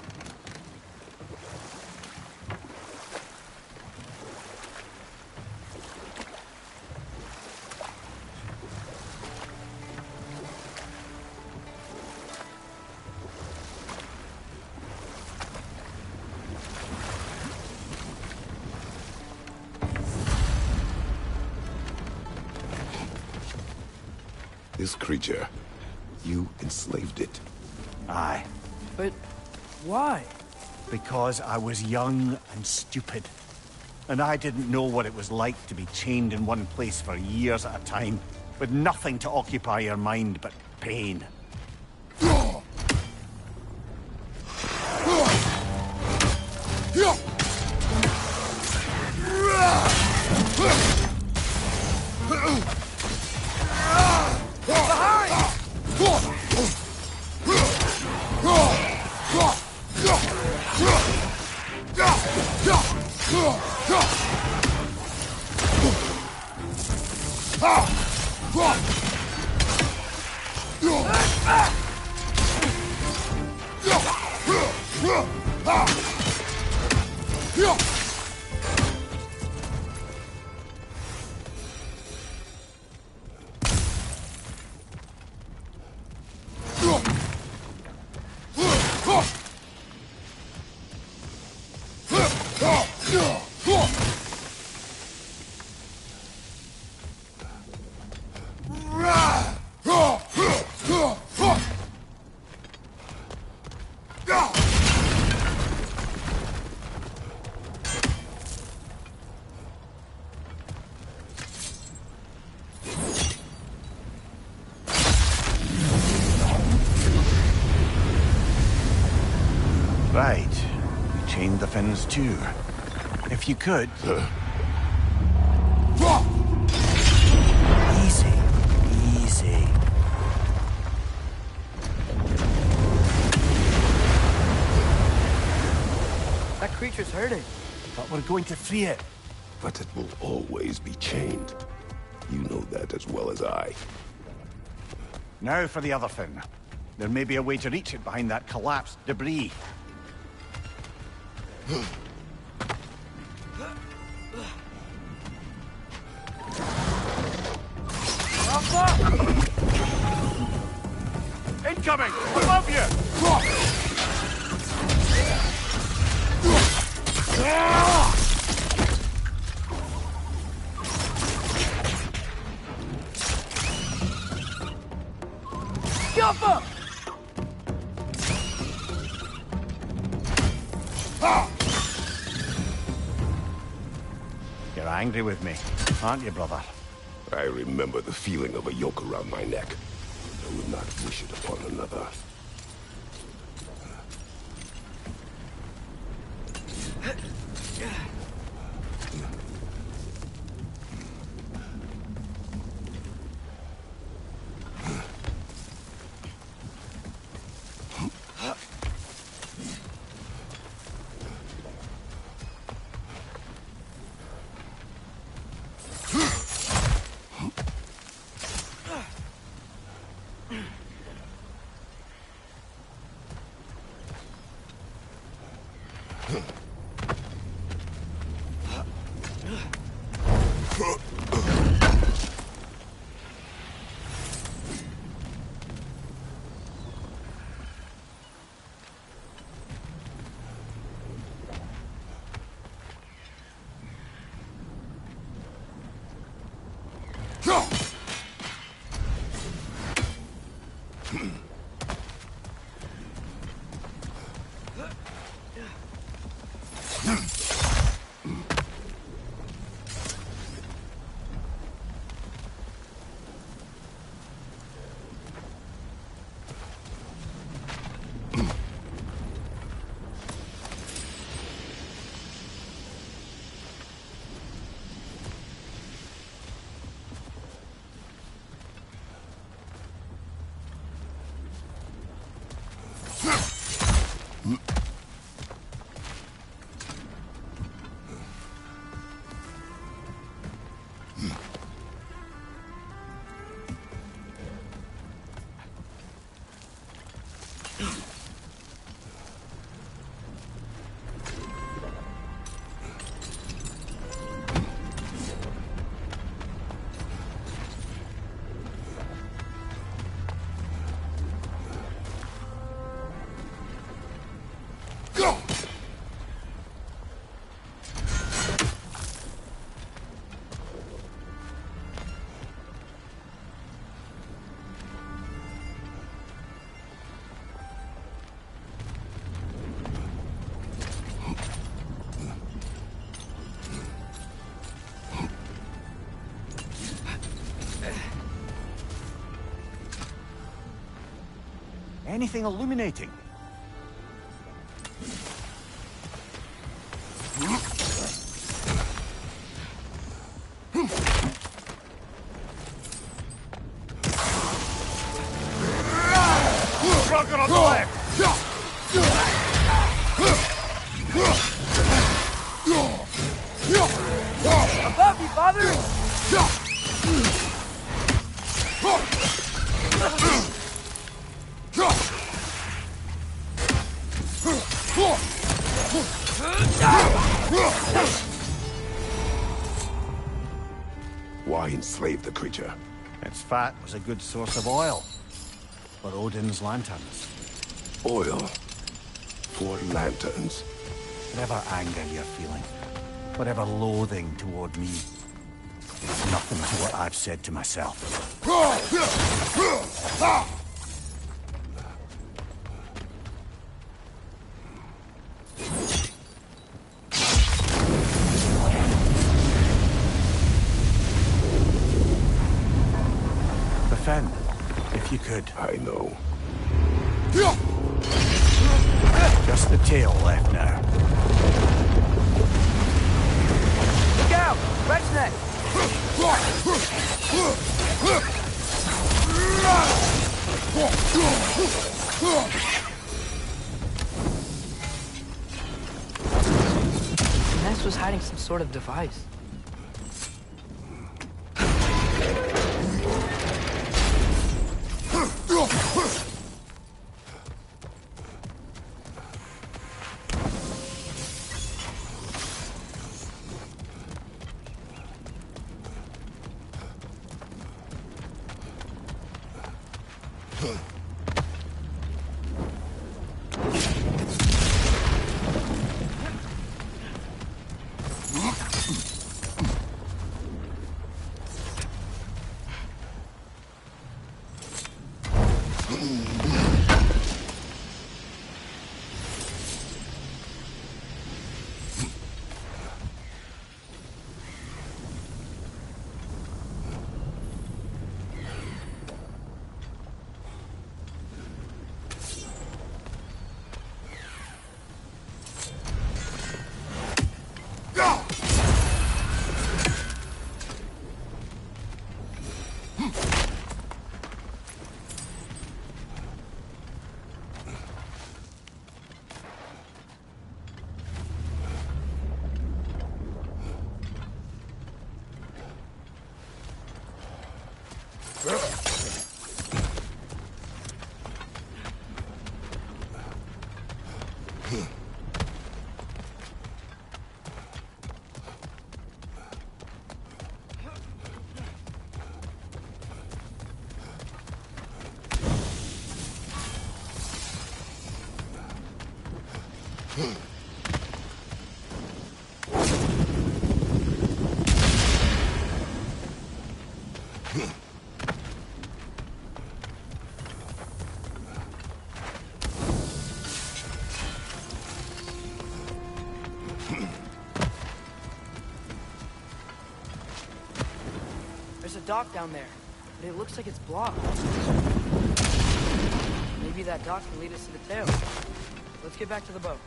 This creature, you enslaved it. Aye. But why? Because I was young and stupid. And I didn't know what it was like to be chained in one place for years at a time, with nothing to occupy your mind but pain. Right. You chained the Finns too. If you could... Easy. Easy. That creature's hurting. But we're going to free it. But it will always be chained. You know that as well as I. Now for the other Finn. There may be a way to reach it behind that collapsed debris. Incoming! Above you! Jumper! You're angry with me, aren't you, brother? I remember the feeling of a yoke around my neck. I would not wish it upon another. Anything illuminating? Rocket on the left! Above you, father! Why enslave the creature? Its fat was a good source of oil for Odin's lanterns. Oil. For lanterns. Whatever anger you're feeling, whatever loathing toward me, it's nothing to what I've said to myself. Defend, if you could. I know. Just the tail left now. Look out! Red's neck! Ness was hiding some sort of device. There's a dock down there, but it looks like it's blocked. Maybe that dock can lead us to the tail. Let's get back to the boat.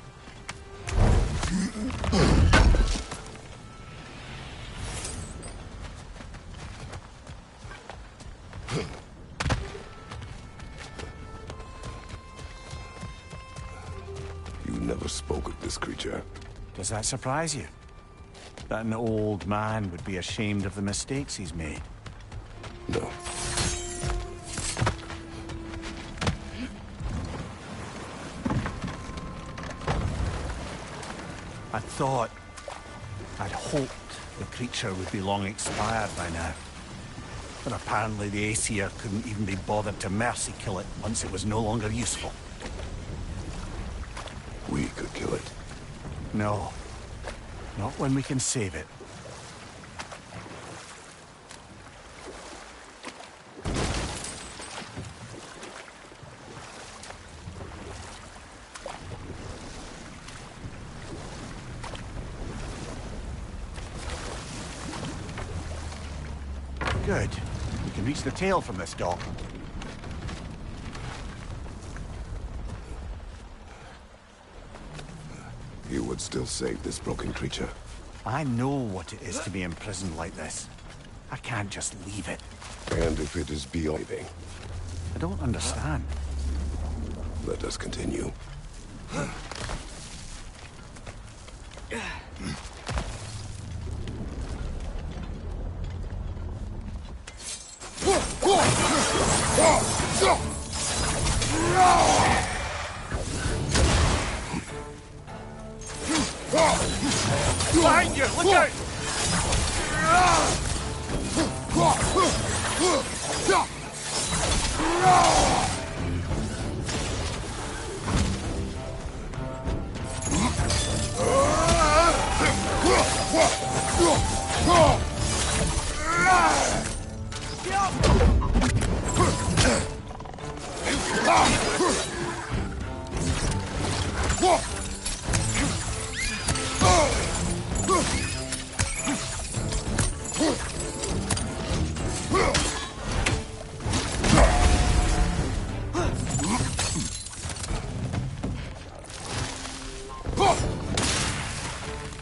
You never spoke of this creature. Does that surprise you? That an old man would be ashamed of the mistakes he's made? No. I'd hoped the creature would be long expired by now. But apparently the Aesir couldn't even be bothered to mercy kill it once it was no longer useful. We could kill it. No. Not when we can save it. Good. We can reach the tail from this dock. You would still save this broken creature. I know what it is to be imprisoned like this. I can't just leave it. And if it is beyond leaving, I don't understand. let us continue. Behind you! Look out!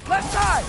Left side!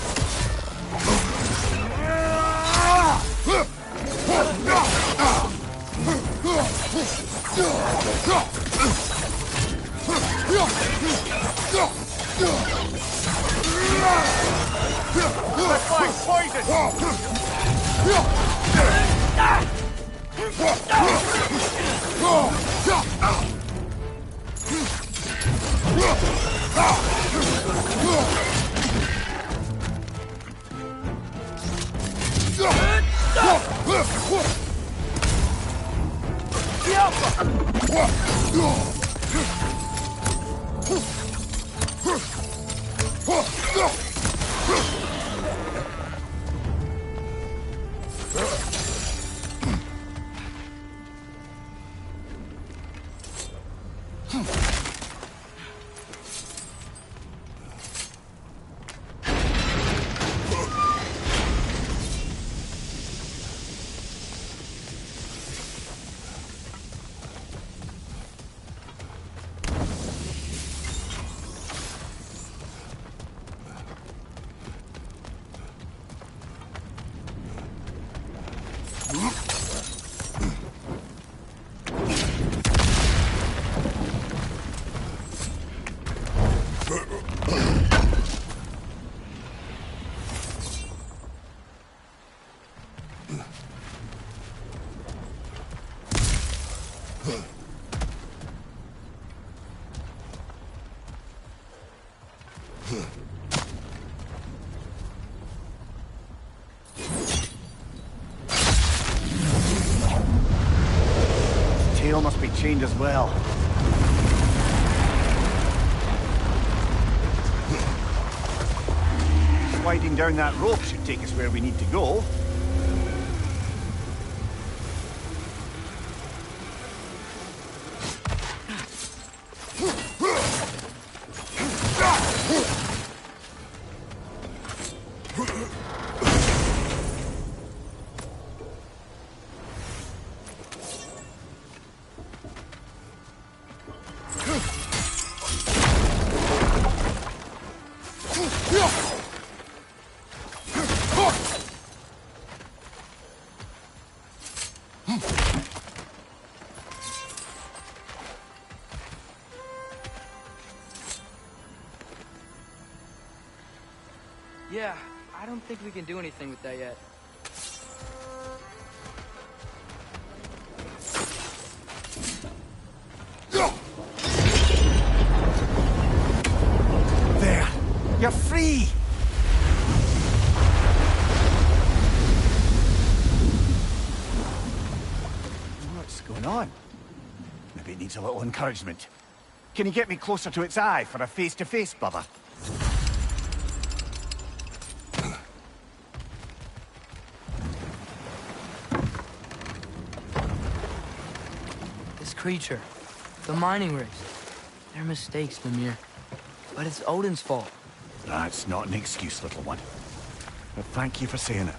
Tail must be chained as well. Sliding down that rope should take us where we need to go. Yeah, I don't think we can do anything with that yet. There! You're free! What's going on? Maybe it needs a little encouragement. Can you get me closer to its eye for a face-to-face, brother? This creature, the mining rigs, they're mistakes, Mimir. But it's Odin's fault. That's not an excuse, little one. But thank you for saying it.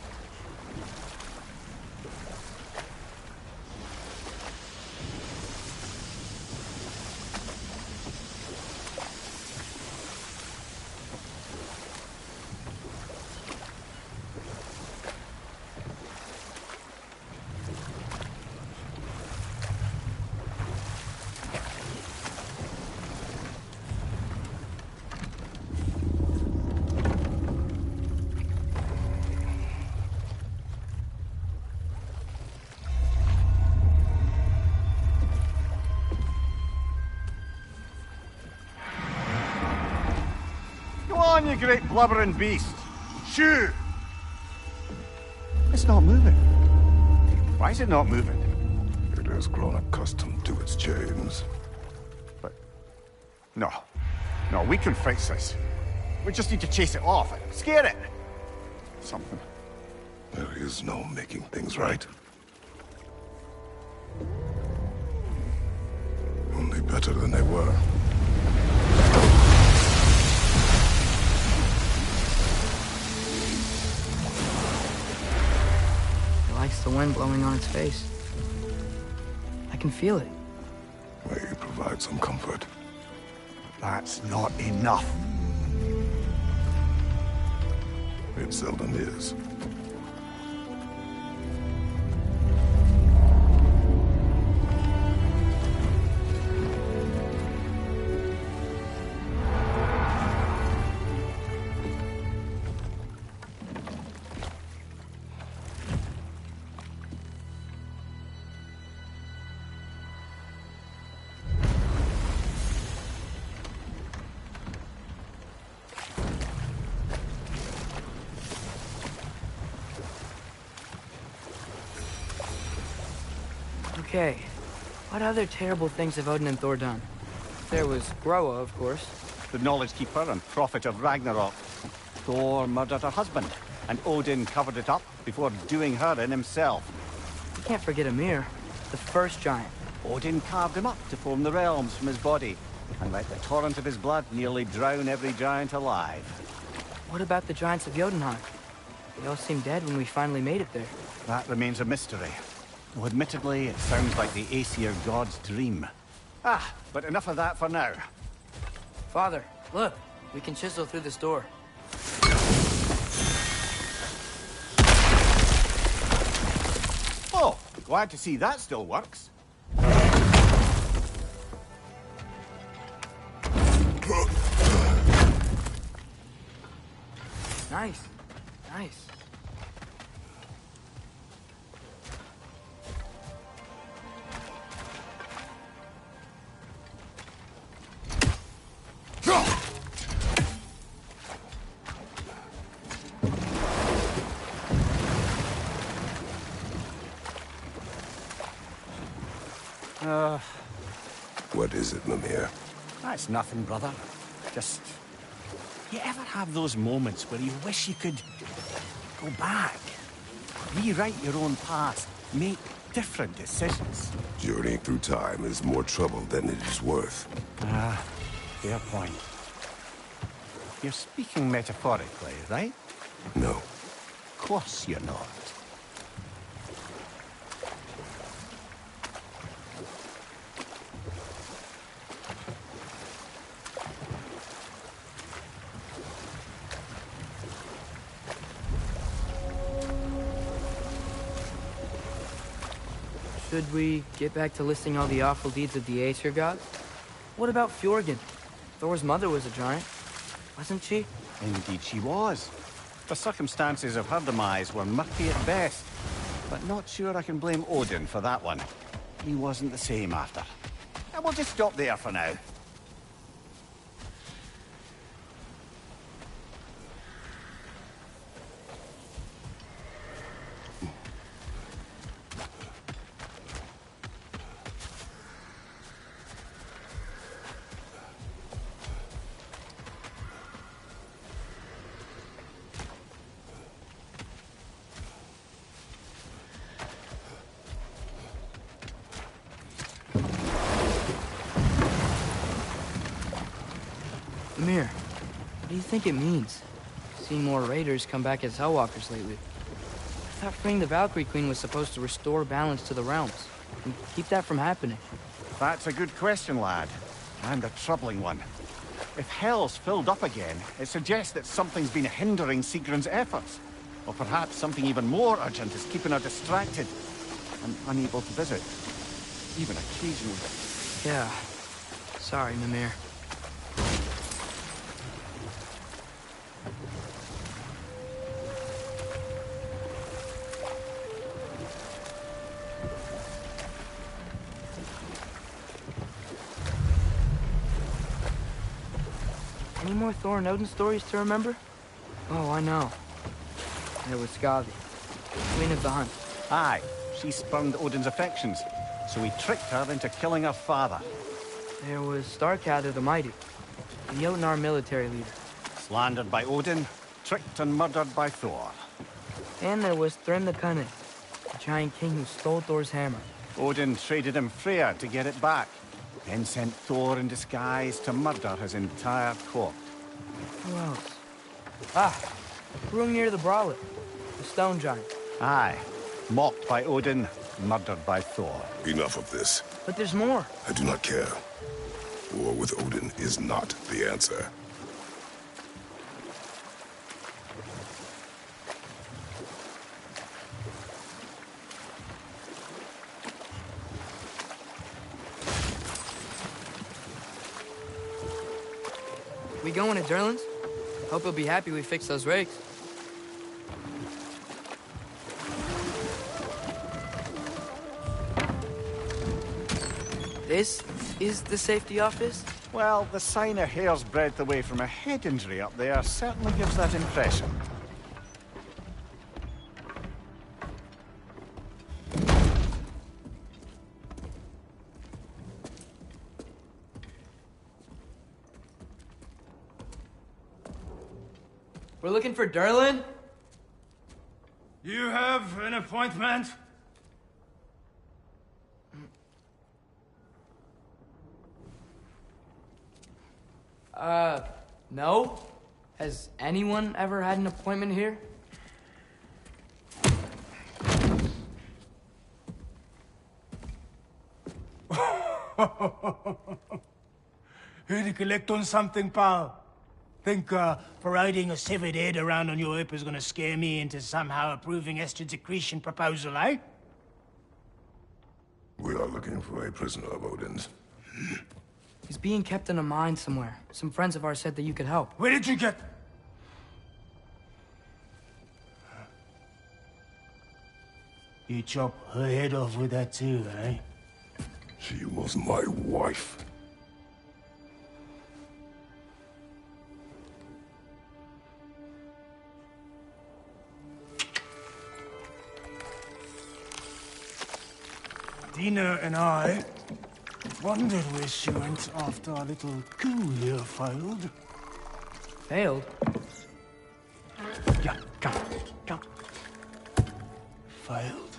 on, you great blubbering beast! Shoo! It's not moving. Why is it not moving? It has grown accustomed to its chains. But... No. No, we can fix this. We just need to chase it off. Scare it! Something. There is no making things right. Only better than they were. It likes the wind blowing on its face. I can feel it. May you provide some comfort. That's not enough. It seldom is. Okay, what other terrible things have Odin and Thor done? There was Groa, of course. The Knowledge Keeper and Prophet of Ragnarok. Thor murdered her husband, and Odin covered it up before doing her in himself. You can't forget Ymir, the first giant. Odin carved him up to form the realms from his body, and let the torrent of his blood nearly drown every giant alive. What about the giants of Jotunheim? They all seemed dead when we finally made it there. That remains a mystery. Though admittedly, it sounds like the Aesir god's dream. Ah, but enough of that for now. Father, look, we can chisel through this door. Oh, glad to see that still works. Nice, nice. What is it, Mimir? That's nothing, brother. Just... You ever have those moments where you wish you could... go back? Rewrite your own past. Make different decisions. Journeying through time is more trouble than it is worth. Ah, fair point. You're speaking metaphorically, right? No. Of course you're not. Should we get back to listing all the awful deeds of the Aesir gods? What about Fjorgyn? Thor's mother was a giant, wasn't she? Indeed she was. The circumstances of her demise were murky at best. But not sure I can blame Odin for that one. He wasn't the same after. And we'll just stop there for now. Ymir, what do you think it means? Seen more raiders come back as Hellwalkers lately. I thought freeing the Valkyrie Queen was supposed to restore balance to the realms and keep that from happening. That's a good question, lad. And a troubling one. If Hell's filled up again, it suggests that something's been hindering Sigrun's efforts. Or perhaps something even more urgent is keeping her distracted and unable to visit. Even occasionally. Yeah. Sorry, Mimir. Any more more Thor and Odin stories to remember? Oh, I know. There was Skavi, Queen of the Hunt. Aye, she spurned Odin's affections, so he tricked her into killing her father. There was Starkadr the Mighty, the Jotnar military leader. Slandered by Odin, tricked and murdered by Thor. And there was Thrym the Cunning, the giant king who stole Thor's hammer. Odin traded him Freya to get it back, then sent Thor in disguise to murder his entire court. Who else? Ah, Hrungnir the Brawler, the stone giant. Aye, mocked by Odin, murdered by Thor. Enough of this. But there's more. I do not care. War with Odin is not the answer. We going to Durlin's? Hope he'll be happy we fixed those rakes. This is the safety office? Well, the sign a hair's breadth away from a head injury up there certainly gives that impression. We're looking for Durlin? You have an appointment? No. Has anyone ever had an appointment here? Here to collect on something, pal? Think, parading a severed head around on your hip is gonna scare me into somehow approving Estrid's accretion proposal, eh? We are looking for a prisoner of Odin's. He's being kept in a mine somewhere. Some friends of ours said that you could help. Where did you get... You chop her head off with that too, eh? She was my wife. Dina and I wondered where she went after our little coup here failed. Failed? Yeah, come. Failed.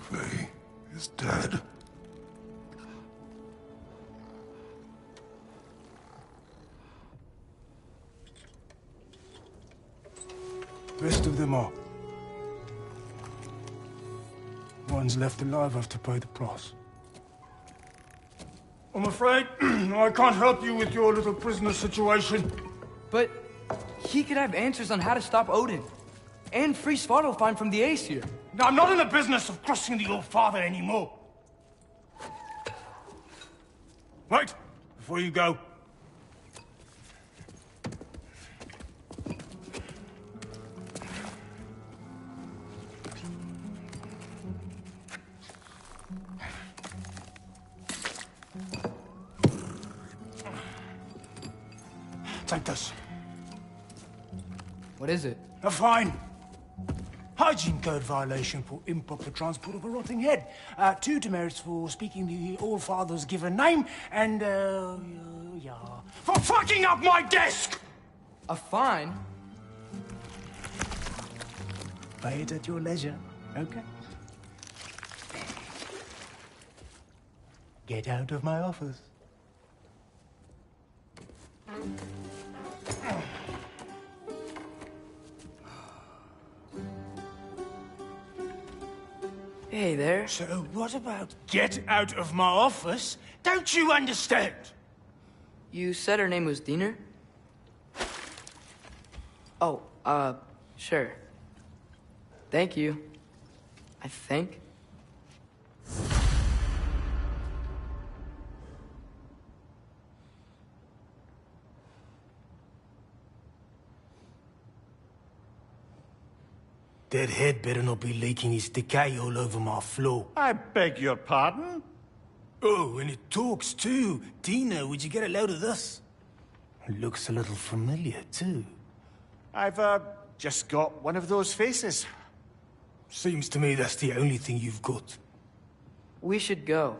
Faye is dead. Rest of them are. One's left alive have to pay the price. I'm afraid I can't help you with your little prisoner situation. But he could have answers on how to stop Odin. And free Svartalfheim from the Aesir. Now, I'm not in the business of crossing the All-Father anymore. Wait, before you go. Take this. What is it? A fine. Hygiene code violation for improper transport of a rotting head. 2 demerits for speaking the All-Father's given name, and, yeah. For fucking up my desk! A fine? Pay it at your leisure, okay? Get out of my office. Hey there. So what about get out of my office? Don't you understand? You said her name was Diener? Oh, sure. Thank you. I think. That head better not be leaking his decay all over my floor. I beg your pardon? Oh, and it talks too. Dina, would you get a load of this? Looks a little familiar, too. I've, just got one of those faces. Seems to me that's the only thing you've got. We should go.